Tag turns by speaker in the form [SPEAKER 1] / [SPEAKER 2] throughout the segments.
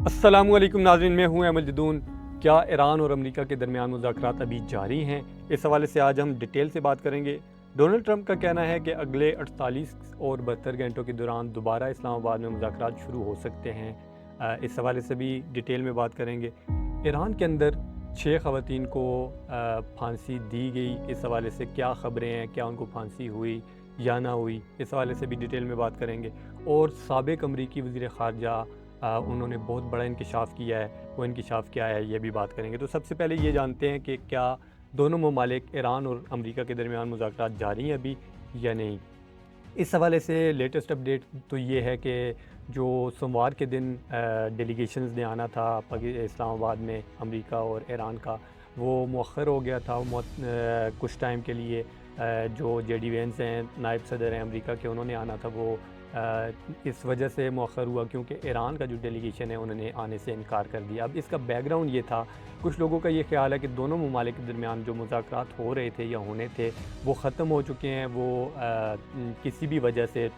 [SPEAKER 1] السلام علیکم ناظرین، میں ہوں احمد جدون۔ کیا ایران اور امریکہ کے درمیان مذاکرات ابھی جاری ہیں؟ اس حوالے سے آج ہم ڈیٹیل سے بات کریں گے۔ ڈونلڈ ٹرمپ کا کہنا ہے کہ اگلے 48 اور 72 گھنٹوں کے دوران دوبارہ اسلام آباد میں مذاکرات شروع ہو سکتے ہیں۔ اس حوالے سے بھی ڈیٹیل میں بات کریں گے۔ ایران کے اندر 6 خواتین کو پھانسی دی گئی، اس حوالے سے کیا خبریں ہیں، کیا ان کو پھانسی ہوئی یا نہ ہوئی، اس حوالے سے بھی ڈیٹیل میں بات کریں گے۔ اور سابق امریکی وزیر خارجہ انہوں نے بہت بڑا انکشاف کیا ہے، وہ انکشاف کیا ہے یہ بھی بات کریں گے۔ تو سب سے پہلے یہ جانتے ہیں کہ کیا دونوں ممالک ایران اور امریکہ کے درمیان مذاکرات جاری ہیں ابھی یا نہیں۔ اس حوالے سے لیٹسٹ اپڈیٹ تو یہ ہے کہ جو سوموار کے دن ڈیلیگیشنز نے آنا تھا اسلام آباد میں امریکہ اور ایران کا، وہ مؤخر ہو گیا تھا کچھ ٹائم کے لیے۔ جو جے ڈی وینس ہیں، نائب صدر ہیں امریکہ کے، انہوں نے آنا تھا، وہ اس وجہ سے مؤخر ہوا کیونکہ ایران کا جو ڈیلیگیشن ہے انہوں نے آنے سے انکار کر دیا۔ اب اس کا بیک گراؤنڈ یہ تھا، کچھ لوگوں کا یہ خیال ہے کہ دونوں ممالک کے درمیان جو مذاکرات ہو رہے تھے یا ہونے تھے وہ ختم ہو چکے ہیں۔ وہ کسی بھی وجہ سے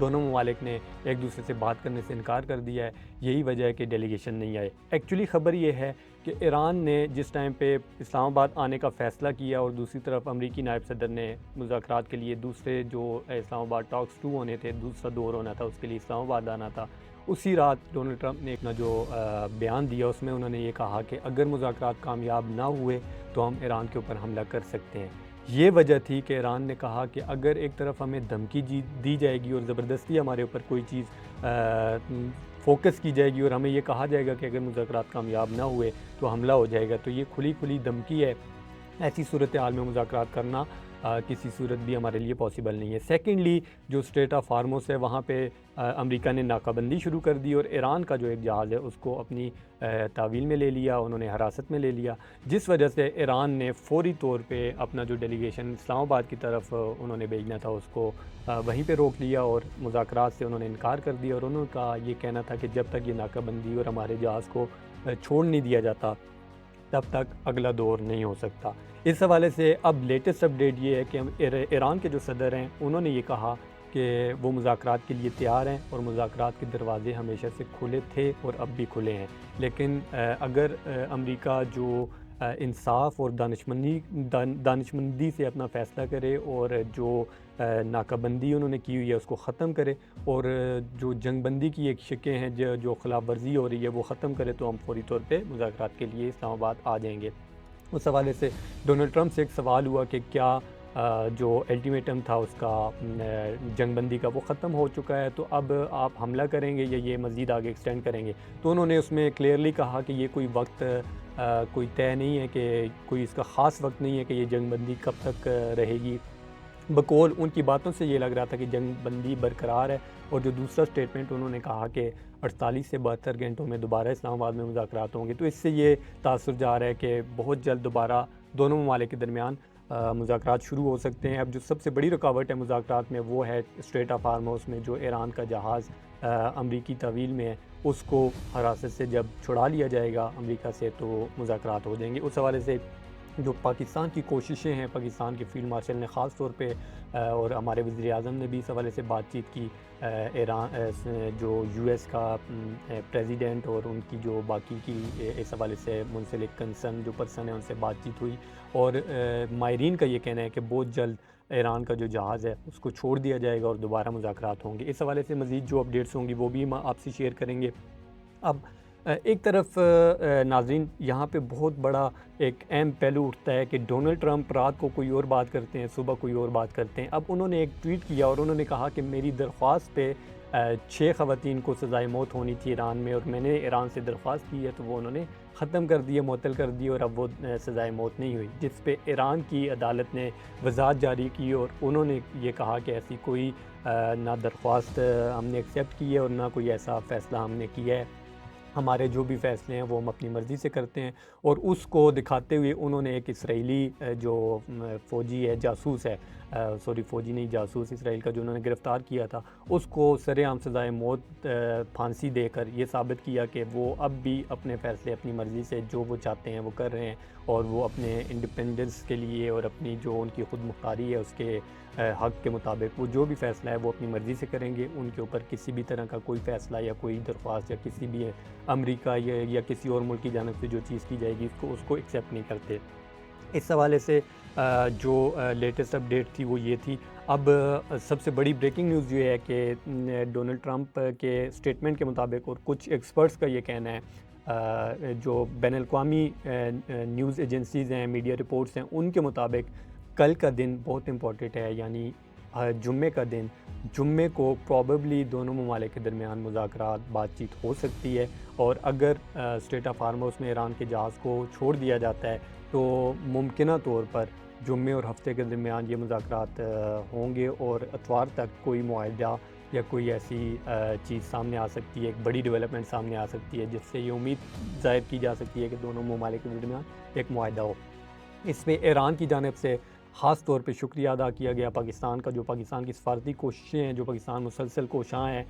[SPEAKER 1] دونوں ممالک نے ایک دوسرے سے بات کرنے سے انکار کر دیا ہے، یہی وجہ ہے کہ ڈیلیگیشن نہیں آئے۔ ایکچولی خبر یہ ہے کہ ایران نے جس ٹائم پہ اسلام آباد آنے کا فیصلہ کیا اور دوسری طرف امریکی نائب صدر نے مذاکرات کے لیے دوسرے جو اسلام آباد ٹاکس 2 ہونے تھے، دوسرا دور ہونا تھا، اس کے لیے اسلام آباد آنا تھا، اسی رات ڈونلڈ ٹرمپ نے اپنا جو بیان دیا اس میں انہوں نے یہ کہا کہ اگر مذاکرات کامیاب نہ ہوئے تو ہم ایران کے اوپر حملہ کر سکتے ہیں۔ یہ وجہ تھی کہ ایران نے کہا کہ اگر ایک طرف ہمیں دھمکی دی جائے گی اور زبردستی ہمارے اوپر کوئی چیز فوکس کی جائے گی اور ہمیں یہ کہا جائے گا کہ اگر مذاکرات کامیاب نہ ہوئے تو حملہ ہو جائے گا، تو یہ کھلی دھمکی ہے۔ ایسی صورتحال میں مذاکرات کرنا کسی صورت بھی ہمارے لیے پاسبل نہیں ہے۔ سیکنڈلی، جو اسٹریٹ آف ہارموز ہے وہاں پہ امریکہ نے ناکہ بندی شروع کر دی اور ایران کا جو ایک جہاز ہے اس کو اپنی تحویل میں لے لیا، انہوں نے حراست میں لے لیا، جس وجہ سے ایران نے فوری طور پہ اپنا جو ڈیلیگیشن اسلام آباد کی طرف انہوں نے بھیجنا تھا اس کو وہیں پہ روک لیا اور مذاکرات سے انہوں نے انکار کر دیا، اور انہوں کا یہ کہنا تھا کہ جب تک یہ ناکہ بندی اور ہمارے جہاز کو چھوڑ نہیں دیا جاتا تب تک اگلا دور نہیں ہو سکتا۔ اس حوالے سے اب لیٹسٹ اپڈیٹ یہ ہے کہ ایران کے جو صدر ہیں انہوں نے یہ کہا کہ وہ مذاکرات کے لیے تیار ہیں اور مذاکرات کے دروازے ہمیشہ سے کھلے تھے اور اب بھی کھلے ہیں، لیکن اگر امریکہ جو انصاف اور دانشمندی سے اپنا فیصلہ کرے اور جو ناکہ بندی انہوں نے کی ہوئی ہے اس کو ختم کرے اور جو جنگ بندی کی ایک شکیں ہیں جو خلاف ورزی ہو رہی ہے وہ ختم کرے، تو ہم فوری طور پہ مذاکرات کے لیے اسلام آباد آ جائیں گے۔ اس حوالے سے ڈونلڈ ٹرمپ سے ایک سوال ہوا کہ کیا جو الٹیمیٹم تھا اس کا جنگ بندی کا وہ ختم ہو چکا ہے، تو اب آپ حملہ کریں گے یا یہ مزید آگے ایکسٹینڈ کریں گے؟ تو انہوں نے اس میں کلیئرلی کہا کہ یہ کوئی وقت کوئی طے نہیں ہے، کہ کوئی اس کا خاص وقت نہیں ہے کہ یہ جنگ بندی کب تک رہے گی۔ بقول ان کی باتوں سے یہ لگ رہا تھا کہ جنگ بندی برقرار ہے، اور جو دوسرا سٹیٹمنٹ انہوں نے کہا کہ 48 سے 72 گھنٹوں میں دوبارہ اسلام آباد میں مذاکرات ہوں گے، تو اس سے یہ تاثر جا رہا ہے کہ بہت جلد دوبارہ دونوں ممالک کے درمیان مذاکرات شروع ہو سکتے ہیں۔ اب جو سب سے بڑی رکاوٹ ہے مذاکرات میں وہ ہے اسٹریٹ آف ہارموز میں جو ایران کا جہاز امریکی تحویل میں ہے، اس کو حراست سے جب چھڑا لیا جائے گا امریکہ سے تو مذاکرات ہو جائیں گے۔ اس حوالے سے جو پاکستان کی کوششیں ہیں، پاکستان کے فیلڈ مارشل نے خاص طور پہ اور ہمارے وزیر اعظم نے بھی اس حوالے سے بات چیت کی، ایران جو یو ایس کا پریزیڈنٹ اور ان کی جو باقی کی اس حوالے سے منسلک کنسرن جو پرسن ہیں ان سے بات چیت ہوئی، اور ماہرین کا یہ کہنا ہے کہ بہت جلد ایران کا جو جہاز ہے اس کو چھوڑ دیا جائے گا اور دوبارہ مذاکرات ہوں گے۔ اس حوالے سے مزید جو اپڈیٹس ہوں گی وہ بھی ہم آپ سے شیئر کریں گے۔ اب ایک طرف ناظرین یہاں پہ بہت بڑا ایک اہم پہلو اٹھتا ہے کہ ڈونلڈ ٹرمپ رات کو کوئی اور بات کرتے ہیں، صبح کوئی اور بات کرتے ہیں۔ اب انہوں نے ایک ٹویٹ کیا اور انہوں نے کہا کہ میری درخواست پہ 6 خواتین کو سزائے موت ہونی تھی ایران میں، اور میں نے ایران سے درخواست کی ہے تو وہ انہوں نے ختم کر دی ہے، معطل کر دی، اور اب وہ سزائے موت نہیں ہوئی، جس پہ ایران کی عدالت نے وضاحت جاری کی اور انہوں نے یہ کہا کہ ایسی کوئی نہ درخواست ہم نے ایکسیپٹ کی ہے اور نہ کوئی ایسا فیصلہ ہم نے کیا ہے، ہمارے جو بھی فیصلے ہیں وہ ہم اپنی مرضی سے کرتے ہیں۔ اور اس کو دکھاتے ہوئے انہوں نے ایک اسرائیلی جو فوجی ہے، جاسوس ہے، فوجی نہیں جاسوس اسرائیل کا، جو انہوں نے گرفتار کیا تھا، اس کو سر عام سزائے موت پھانسی دے کر یہ ثابت کیا کہ وہ اب بھی اپنے فیصلے اپنی مرضی سے جو وہ چاہتے ہیں وہ کر رہے ہیں، اور وہ اپنے انڈیپینڈنس کے لیے اور اپنی جو ان کی خود مختاری ہے اس کے حق کے مطابق وہ جو بھی فیصلہ ہے وہ اپنی مرضی سے کریں گے. ان کے اوپر کسی بھی طرح کا کوئی فیصلہ یا کوئی درخواست یا کسی بھی امریکہ یا کسی اور ملک کی جانب سے جو چیز کی جائے گی اس کو ایکسیپٹ نہیں کرتے. اس حوالے سے جو لیٹسٹ اپڈیٹ تھی وہ یہ تھی. اب سب سے بڑی بریکنگ نیوز یہ ہے کہ ڈونلڈ ٹرمپ کے اسٹیٹمنٹ کے مطابق اور کچھ ایکسپرٹس کا یہ کہنا ہے، جو بین الاقوامی نیوز ایجنسیز ہیں، میڈیا رپورٹس ہیں، ان کے مطابق کل کا دن بہت امپورٹنٹ ہے، یعنی جمعے کا دن. جمعے کو پروبیبلی دونوں ممالک کے درمیان مذاکرات بات چیت ہو سکتی ہے، اور اگر اسٹریٹ آف ہارموز میں ایران کے جہاز کو چھوڑ دیا جاتا ہے تو ممکنہ طور پر جمعے اور ہفتے کے درمیان یہ مذاکرات ہوں گے، اور اتوار تک کوئی معاہدہ یا کوئی ایسی چیز سامنے آ سکتی ہے، ایک بڑی ڈیولپمنٹ سامنے آ سکتی ہے جس سے یہ امید ظاہر کی جا سکتی ہے کہ دونوں ممالک کے درمیان ایک معاہدہ ہو. اس میں ایران کی جانب سے خاص طور پہ شکریہ ادا کیا گیا پاکستان کا، جو پاکستان کی سفارتی کوششیں ہیں، جو پاکستان مسلسل کوشاں ہیں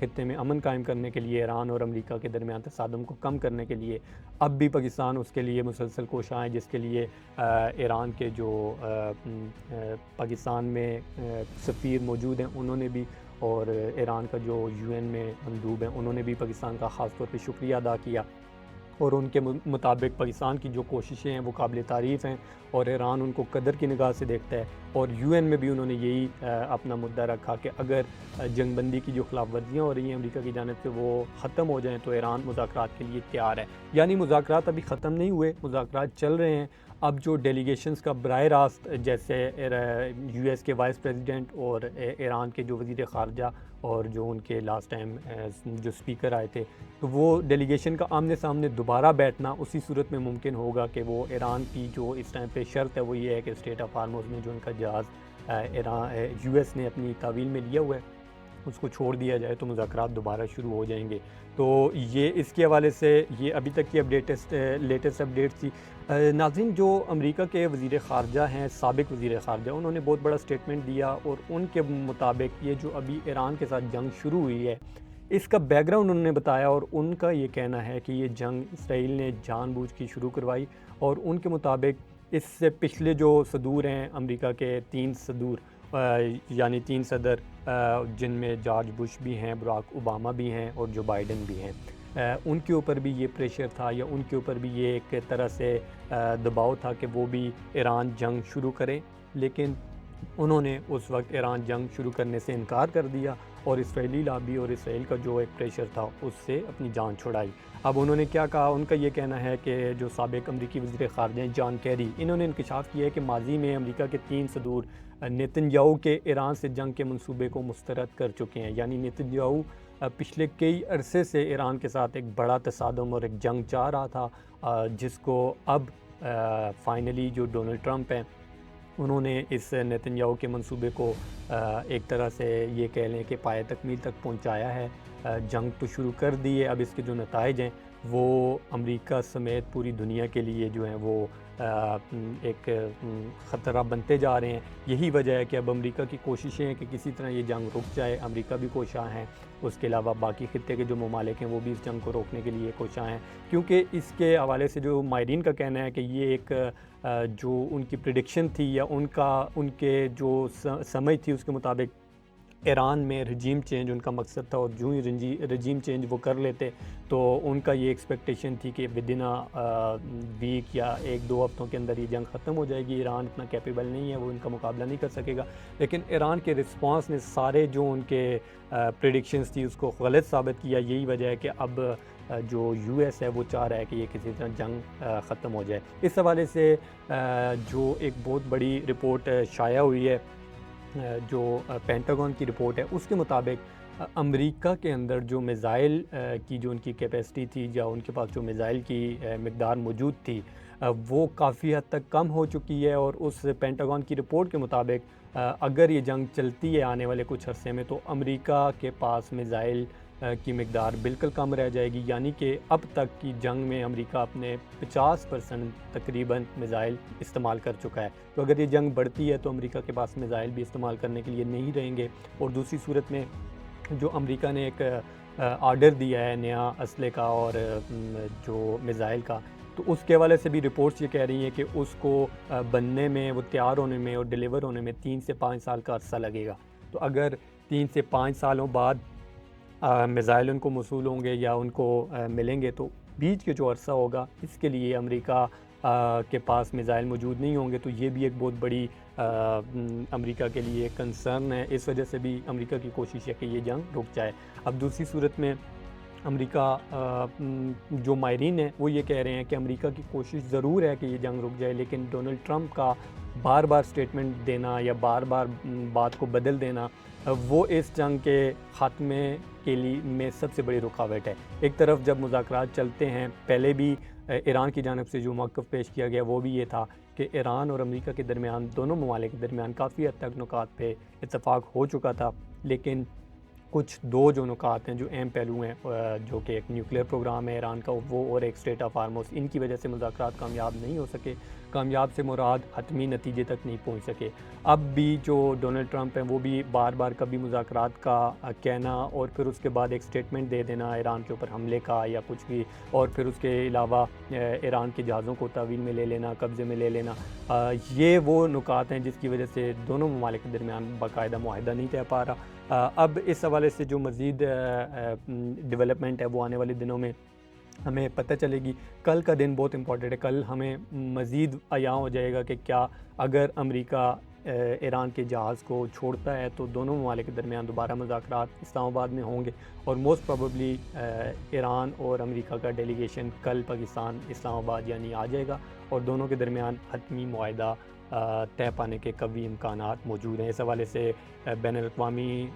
[SPEAKER 1] خطے میں امن قائم کرنے کے لیے، ایران اور امریکہ کے درمیان تصادم کو کم کرنے کے لیے. اب بھی پاکستان اس کے لیے مسلسل کوشاں ہیں، جس کے لیے ایران کے جو پاکستان میں سفیر موجود ہیں انہوں نے بھی، اور ایران کا جو UN میں مندوب ہیں انہوں نے بھی پاکستان کا خاص طور پہ شکریہ ادا کیا. اور ان کے مطابق پاکستان کی جو کوششیں ہیں وہ قابل تعریف ہیں، اور ایران ان کو قدر کی نگاہ سے دیکھتا ہے. اور UN میں بھی انہوں نے یہی اپنا مدعا رکھا کہ اگر جنگ بندی کی جو خلاف ورزیاں ہو رہی ہیں امریکہ کی جانب سے وہ ختم ہو جائیں تو ایران مذاکرات کے لیے تیار ہے. یعنی مذاکرات ابھی ختم نہیں ہوئے، مذاکرات چل رہے ہیں. اب جو ڈیلیگیشنز کا براہ راست، جیسے US کے وائس پریزیڈنٹ اور ایران کے جو وزیر خارجہ اور جو ان کے لاسٹ ٹائم جو اسپیکر آئے تھے، تو وہ ڈیلیگیشن کا آمنے سامنے دوبارہ بیٹھنا اسی صورت میں ممکن ہوگا کہ وہ ایران کی جو اس ٹائم پہ شرط ہے وہ یہ ہے کہ اسٹریٹ آف ہارموز میں جو ان کا جہاز US نے اپنی تحویل میں لیا ہوا ہے اس کو چھوڑ دیا جائے تو مذاکرات دوبارہ شروع ہو جائیں گے. تو یہ اس کے حوالے سے یہ ابھی تک کی لیٹسٹ اپڈیٹ تھی. ناظرین، جو امریکہ کے وزیر خارجہ ہیں، سابق وزیر خارجہ، انہوں نے بہت بڑا سٹیٹمنٹ دیا، اور ان کے مطابق یہ جو ابھی ایران کے ساتھ جنگ شروع ہوئی ہے اس کا بیک گراؤنڈ انہوں نے بتایا، اور ان کا یہ کہنا ہے کہ یہ جنگ اسرائیل نے جان بوجھ کے شروع کروائی. اور ان کے مطابق اس سے پچھلے جو صدور ہیں امریکہ کے، 3 صدور یعنی 3 صدر، جن میں جارج بش بھی ہیں، براک اوباما بھی ہیں اور جو بائیڈن بھی ہیں، ان کے اوپر بھی یہ پریشر تھا، یا ان کے اوپر بھی یہ ایک طرح سے دباؤ تھا کہ وہ بھی ایران جنگ شروع کریں. لیکن انہوں نے اس وقت ایران جنگ شروع کرنے سے انکار کر دیا، اور اسرائیلی لابی اور اسرائیل کا جو ایک پریشر تھا اس سے اپنی جان چھڑائی. اب انہوں نے کیا کہا؟ ان کا یہ کہنا ہے کہ جو سابق امریکی وزیر خارجہ ہیں جان کیری، انہوں نے انکشاف کیا ہے کہ ماضی میں امریکہ کے 3 صدور نیتن یاہو کے ایران سے جنگ کے منصوبے کو مسترد کر چکے ہیں. یعنی نیتن یاہو پچھلے کئی عرصے سے ایران کے ساتھ ایک بڑا تصادم اور ایک جنگ چاہ رہا تھا، جس کو اب فائنلی جو ڈونلڈ ٹرمپ ہیں انہوں نے اس نیتن یاہو کے منصوبے کو ایک طرح سے یہ کہہ لیں کہ پائے تکمیل تک پہنچایا ہے. جنگ تو شروع کر دی ہے، اب اس کے جو نتائج ہیں وہ امریکہ سمیت پوری دنیا کے لیے جو ہیں وہ ایک خطرہ بنتے جا رہے ہیں. یہی وجہ ہے کہ اب امریکہ کی کوششیں ہیں کہ کسی طرح یہ جنگ رک جائے. امریکہ بھی کوشاں ہیں، اس کے علاوہ باقی خطے کے جو ممالک ہیں وہ بھی اس جنگ کو روکنے کے لیے کوشاں ہیں، کیونکہ اس کے حوالے سے جو ماہرین کا کہنا ہے کہ یہ ایک جو ان کی پریڈکشن تھی یا ان کے جو سمجھ تھی اس کے مطابق ایران میں رجیم چینج ان کا مقصد تھا، اور جو ہی رجیم چینج وہ کر لیتے تو ان کا یہ ایکسپیکٹیشن تھی کہ ودن ویک یا 1-2 ہفتوں کے اندر یہ جنگ ختم ہو جائے گی. ایران اتنا کیپیبل نہیں ہے، وہ ان کا مقابلہ نہیں کر سکے گا. لیکن ایران کے رسپانس نے سارے جو ان کے پریڈکشنز تھی اس کو غلط ثابت کیا. یہی وجہ ہے کہ اب جو US ہے وہ چاہ رہا ہے کہ یہ کسی طرح جنگ ختم ہو جائے. اس حوالے سے جو ایک بہت بڑی رپورٹ شائع ہوئی ہے، جو پینٹاگون کی رپورٹ ہے، اس کے مطابق امریکہ کے اندر جو میزائل کی جو ان کی کیپیسٹی تھی، یا ان کے پاس جو میزائل کی مقدار موجود تھی، وہ کافی حد تک کم ہو چکی ہے. اور اس پینٹاگون کی رپورٹ کے مطابق اگر یہ جنگ چلتی ہے آنے والے کچھ عرصے میں تو امریکہ کے پاس میزائل کی مقدار بالکل کم رہ جائے گی. یعنی کہ اب تک کی جنگ میں امریکہ اپنے 50% تقریباً میزائل استعمال کر چکا ہے. تو اگر یہ جنگ بڑھتی ہے تو امریکہ کے پاس میزائل بھی استعمال کرنے کے لیے نہیں رہیں گے. اور دوسری صورت میں جو امریکہ نے ایک آرڈر دیا ہے نیا اسلحے کا اور جو میزائل کا، تو اس کے حوالے سے بھی رپورٹس یہ کہہ رہی ہیں کہ اس کو بننے میں، وہ تیار ہونے میں اور ڈیلیور ہونے میں 3 سے 5 سال کا عرصہ لگے گا۔ تو اگر 3 سے 5 سالوں بعد میزائل ان کو موصول ہوں گے یا ان کو ملیں گے، تو بیچ کے جو عرصہ ہوگا اس کے لیے امریکہ کے پاس میزائل موجود نہیں ہوں گے، تو یہ بھی ایک بہت بڑی امریکہ کے لیے کنسرن ہے۔ اس وجہ سے بھی امریکہ کی کوشش ہے کہ یہ جنگ رک جائے۔ اب دوسری صورت میں امریکہ جو ماہرین ہیں وہ یہ کہہ رہے ہیں کہ امریکہ کی کوشش ضرور ہے کہ یہ جنگ رک جائے، لیکن ڈونلڈ ٹرمپ کا بار بار سٹیٹمنٹ دینا یا بار بار بات کو بدل دینا، وہ اس جنگ کے خاتمے کے لیے میں سب سے بڑی رکاوٹ ہے۔ ایک طرف جب مذاکرات چلتے ہیں، پہلے بھی ایران کی جانب سے جو موقف پیش کیا گیا وہ بھی یہ تھا کہ ایران اور امریکہ کے درمیان، دونوں ممالک کے درمیان کافی حد تک نکات پہ اتفاق ہو چکا تھا، لیکن کچھ دو جو نکات ہیں، جو اہم پہلو ہیں، جو کہ ایک نیوکلیر پروگرام ہے ایران کا، وہ اور ایک اسٹریٹ آف ہارموز، ان کی وجہ سے مذاکرات کامیاب نہیں ہو سکے۔ کامیاب سے مراد حتمی نتیجے تک نہیں پہنچ سکے۔ اب بھی جو ڈونلڈ ٹرمپ ہیں وہ بھی بار بار کبھی مذاکرات کا کہنا اور پھر اس کے بعد ایک سٹیٹمنٹ دے دینا ایران کے اوپر حملے کا یا کچھ بھی، اور پھر اس کے علاوہ ایران کے جہازوں کو تحویل میں لے لینا، قبضے میں لے لینا، یہ وہ نکات ہیں جس کی وجہ سے دونوں ممالک کے درمیان باقاعدہ معاہدہ نہیں طے پا رہا۔ اب اس حوالے سے جو مزید ڈیولپمنٹ ہے وہ آنے والے دنوں میں ہمیں پتہ چلے گی۔ کل کا دن بہت امپورٹنٹ ہے، کل ہمیں مزید عیاں ہو جائے گا کہ کیا اگر امریکہ ایران کے جہاز کو چھوڑتا ہے تو دونوں ممالک کے درمیان دوبارہ مذاکرات اسلام آباد میں ہوں گے، اور موسٹ پروبیبلی ایران اور امریکہ کا ڈیلیگیشن کل پاکستان اسلام آباد یعنی آ جائے گا، اور دونوں کے درمیان حتمی معاہدہ طے پانے کے قوی امکانات موجود ہیں۔ اس حوالے سے بین الاقوامی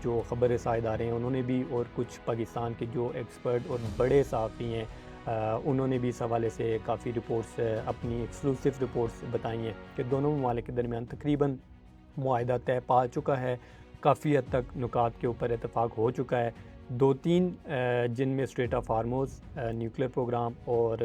[SPEAKER 1] جو خبر رساں ادارے ہیں انہوں نے بھی، اور کچھ پاکستان کے جو ایکسپرٹ اور بڑے صحافی ہیں انہوں نے بھی اس حوالے سے کافی رپورٹس، اپنی ایکسکلوسیو رپورٹس بتائی ہیں کہ دونوں ممالک کے درمیان تقریباً معاہدہ طے پا چکا ہے، کافی حد تک نکات کے اوپر اتفاق ہو چکا ہے۔ 2-3 جن میں اسٹریٹ آف ہارموز، نیوکلیر پروگرام، اور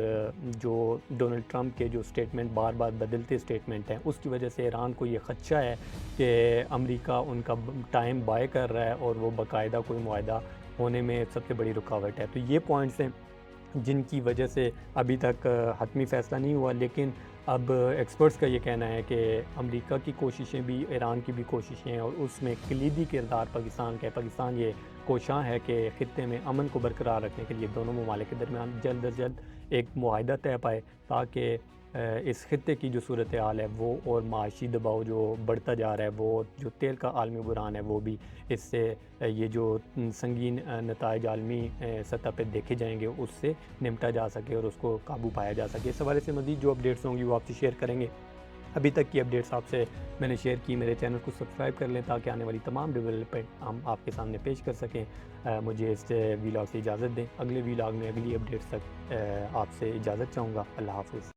[SPEAKER 1] جو ڈونلڈ ٹرمپ کے جو سٹیٹمنٹ بار بار بدلتے سٹیٹمنٹ ہیں، اس کی وجہ سے ایران کو یہ خدشہ ہے کہ امریکہ ان کا ٹائم بائے کر رہا ہے اور وہ باقاعدہ کوئی معاہدہ ہونے میں سب سے بڑی رکاوٹ ہے۔ تو یہ پوائنٹس ہیں جن کی وجہ سے ابھی تک حتمی فیصلہ نہیں ہوا، لیکن اب ایکسپرٹس کا یہ کہنا ہے کہ امریکہ کی کوششیں بھی، ایران کی بھی کوششیں ہیں، اور اس میں کلیدی کردار پاکستان کا ہے۔ پاکستان یہ کوشاں ہے کہ خطے میں امن کو برقرار رکھنے کے لیے دونوں ممالک کے درمیان جلد از جلد ایک معاہدہ طے پائے، تاکہ اس خطے کی جو صورتحال ہے وہ، اور معاشی دباؤ جو بڑھتا جا رہا ہے وہ، جو تیل کا عالمی بحران ہے وہ بھی، اس سے یہ جو سنگین نتائج عالمی سطح پہ دیکھے جائیں گے اس سے نمٹا جا سکے اور اس کو قابو پایا جا سکے۔ اس حوالے سے مزید جو اپڈیٹس ہوں گی وہ آپ سے شیئر کریں گے۔ ابھی تک کی اپڈیٹس آپ سے میں نے شیئر کی، میرے چینل کو سبسکرائب کر لیں تاکہ آنے والی تمام ڈیولپمنٹ ہم آپ کے سامنے پیش کر سکیں۔ مجھے اس ویلاگ سے اجازت دیں، اگلے ویلاگ میں اگلی اپڈیٹس تک آپ سے اجازت چاہوں گا۔ اللہ حافظ۔